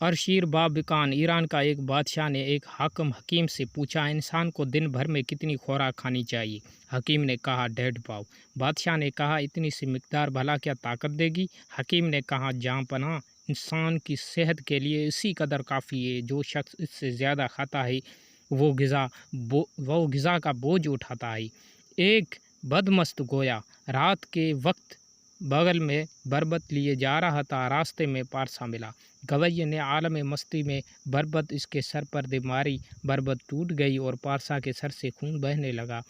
अरशीर बाबिकान Iran का एक बादशाह ने एक हाकिम हकीम से पूछा, इंसान को दिन भर में कितनी खुराक खानी चाहिए? हकीम ने कहा, 1.5 पाव। बादशाह ने कहा, इतनी सी मिकदार भला क्या ताकत देगी? हकीम ने कहा, जहाँपनाह, इंसान की सेहत के लिए इसी कदर काफ़ी है। जो शख्स इससे ज़्यादा खाता है वो ग़िज़ा का बोझ उठाता है। एक बदमस्त गोया रात के वक्त बगल में बरबत लिए जा रहा था। रास्ते में पारसा मिला। गवैये ने आलम मस्ती में बरबत इसके सर पर दे मारी। बरबत टूट गई और पारसा के सर से खून बहने लगा।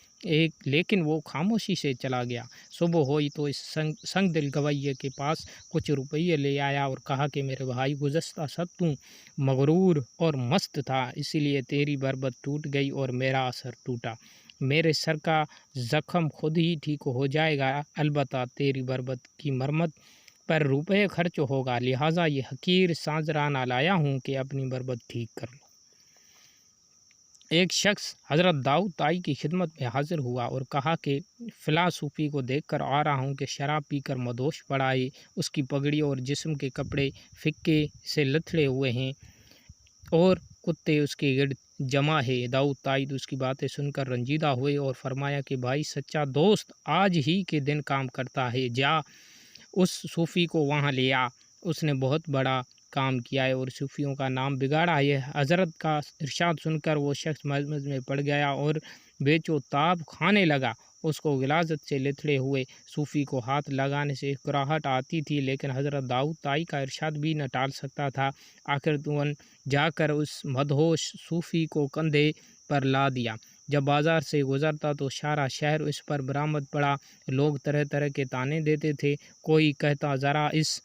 लेकिन वो खामोशी से चला गया। सुबह हुई तो इस संग दिल गवैये के पास कुछ रुपये ले आया और कहा कि मेरे भाई, गुज़श्ता सब तू मगरूर और मस्त था, इसीलिए तेरी बरबत टूट गई और मेरा असर टूटा। मेरे सर का ज़ख्म खुद ही ठीक हो जाएगा, अलबत्ता तेरी बरबत की मरम्मत पर रुपये खर्च होगा, लिहाजा ये हकीर साँजराना लाया हूँ कि अपनी बरबत ठीक कर लो। एक शख्स हज़रत दाऊद ताई की खिदमत में हाजिर हुआ और कहा कि फ़िला सूफ़ी को देखकर आ रहा हूँ कि शराब पीकर मदोश पड़ा है। उसकी पगड़ी और जिस्म के कपड़े फ़िक्के से लथड़े हुए हैं और कुत्ते उसके गिर्द जमा है। दाऊद ताई उसकी बातें सुनकर रंजीदा हुए और फरमाया कि भाई, सच्चा दोस्त आज ही के दिन काम करता है, जा उस सूफ़ी को वहाँ ले आ, उसने बहुत बड़ा काम किया है और सूफ़ियों का नाम बिगाड़ा है। हज़रत का इरशाद सुनकर वो शख्स मजमज में पड़ गया और बेचोताब खाने लगा। उसको गिलाज़त से लिथड़े हुए सूफ़ी को हाथ लगाने से कराहट आती थी, लेकिन हज़रत दाऊद ताई का इरशाद भी न टाल सकता था। आखिर तुरंत जाकर उस मदहोश सूफ़ी को कंधे पर ला दिया। जब बाज़ार से गुज़रता तो सारा शहर उस पर बरामद पड़ा। लोग तरह तरह के ताने देते थे। कोई कहता, ज़रा इस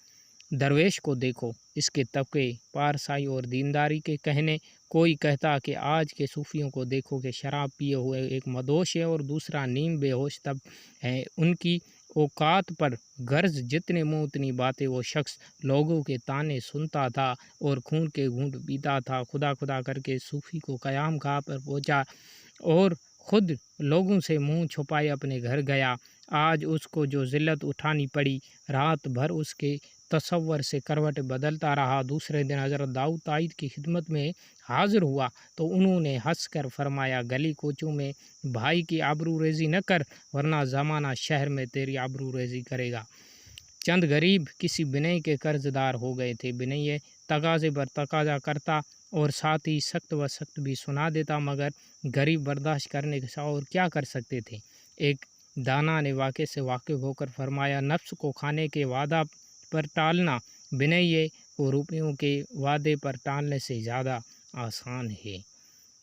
दरवेश को देखो, इसके तबके पारसाई और दीनदारी के कहने। कोई कहता कि आज के सूफ़ियों को देखो कि शराब पिए हुए एक मदोश है और दूसरा नीम बेहोश तब है। उनकी औकात पर गर्ज जितने मुँह उतनी बातें। वो शख्स लोगों के ताने सुनता था और खून के घूंट पीता था। खुदा खुदा करके सूफ़ी को क़याम गाह पर पहुँचा और ख़ुद लोगों से मुंह छुपाए अपने घर गया। आज उसको जो ज़िल्लत उठानी पड़ी, रात भर उसके तसव्वुर से करवट बदलता रहा। दूसरे दिन हज़रत दाऊद ताई की खिदमत में हाज़िर हुआ तो उन्होंने हंस कर फरमाया, गली कोचों में भाई की आबरू रेज़ी न कर, वरना ज़माना शहर में तेरी आबरू रेज़ी करेगा। चंद गरीब किसी बिनई के कर्जदार हो गए थे। बिनई तकाज़े पर तकाज़ा करता और साथ ही सख्त व सख्त भी सुना देता, मगर गरीब बर्दाश्त करने के सिवा और क्या कर सकते थे। एक दाना ने वाक़े से वाकिफ़ होकर फरमाया, नफ्स को खाने के वादा पर टालना बिनई को रुपयों के वादे पर टालने से ज़्यादा आसान है।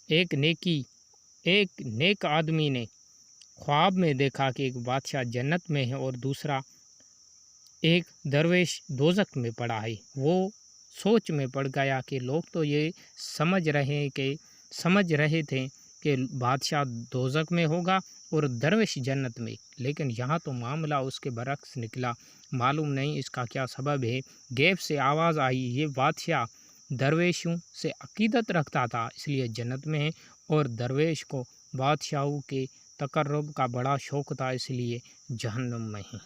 एक नेक आदमी ने ख्वाब में देखा कि एक बादशाह जन्नत में है और दूसरा एक दरवेश दोज़ख में पड़ा है। वो सोच में पड़ गया कि लोग तो ये समझ रहे थे कि बादशाह दोज़ख में होगा और दरवेश जन्नत में, लेकिन यहाँ तो मामला उसके बरक्स निकला। मालूम नहीं इसका क्या सबब है। गैब से आवाज़ आई, ये बादशाह दरवेशों से अकीदत रखता था इसलिए जन्नत में है, और दरवेश को बादशाहों के तकर्रुब का बड़ा शौक़ था इसलिए जहन्नुम में है।